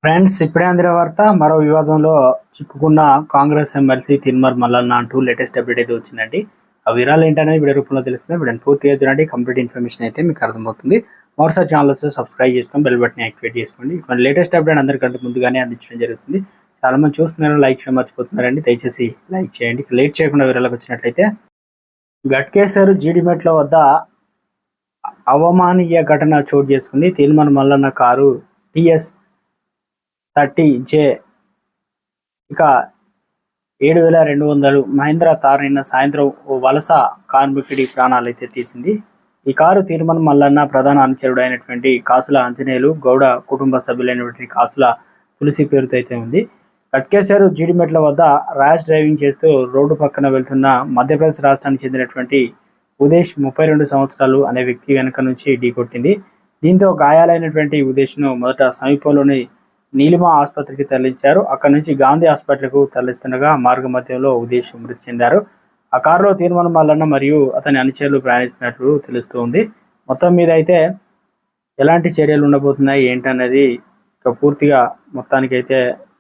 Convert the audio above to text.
Friends, ఇప్పుడే అందిన వార్త. మరో వివాదంలో చిక్కుకున్న కాంగ్రెస్ ఎమ్మెల్సీ తీన్మార్ మల్లన్న అంటూ లేటెస్ట్ అప్డేట్ అయితే వచ్చిందండి. ఆ వివరాలు ఏంటనేది వీడియో రూపంలో తెలుస్తుంది. వీడియోని పూర్తిగా చూడండి. కంప్లీట్ ఇన్ఫర్మేషన్ అయితే మీకు అర్థమవుతుంది. మరోసారి ఛానల్స్ సబ్స్క్రైబ్ చేసుకొని బెల్ బటన్ యాక్టివేట్ చేసుకోండి. ఇటువంటి లేటెస్ట్ అప్డేట్ అందరికంటే ముందుగానే అందించడం జరుగుతుంది. చాలా మంది చూస్తున్నారు, లైక్ చేయడం మర్చిపోతున్నారండి. దయచేసి లైక్ చేయండి. లేట్ చేయకుండా వివరాలకు వచ్చినట్లయితే, గట్కేసర్ జీడిమెట్ల వద్ద అవమానీయ ఘటన చోటు చేసుకుంది. Teenmar Mallanna car TS 30J ఇక 7200 మహేంద్ర తార్ నిన్న సాయంత్రం ఓ వలస కార్మికుడి ప్రాణాలైతే తీసింది. ఈ కారు తీర్మన్ మల్లన్న ప్రధాన అనుచరుడు అయినటువంటి కాసుల ఆంజనేయులు గౌడ కుటుంబ సభ్యులైనటువంటి కాసుల తులసి పేరుతో అయితే ఉంది. కట్కేశ్వరు జీడిమెట్ల వద్ద ర్యాష్ డ్రైవింగ్ చేస్తూ రోడ్డు పక్కన వెళ్తున్న మధ్యప్రదేశ్ రాష్ట్రానికి చెందినటువంటి ఉదేశ్ 32 సంవత్సరాలు అనే వ్యక్తి వెనుక నుంచి ఢీకొట్టింది. దీంతో గాయాలైనటువంటి ఉదేశ్ను మొదట సమీపంలోని నీలిమ ఆసుపత్రికి తరలించారు. అక్కడి నుంచి గాంధీ హాస్పిటల్కు తరలిస్తుండగా మార్గ మధ్యంలో ఉదేశ్ మృతి చెందారు. ఆ కారులో తీర్మానం మల్లన్న మరియు అతని అనుచరులు ప్రయాణిస్తున్నట్లు తెలుస్తుంది. మొత్తం మీద అయితే ఎలాంటి చర్యలు ఉండబోతున్నాయి ఏంటనేది ఇక పూర్తిగా మొత్తానికైతే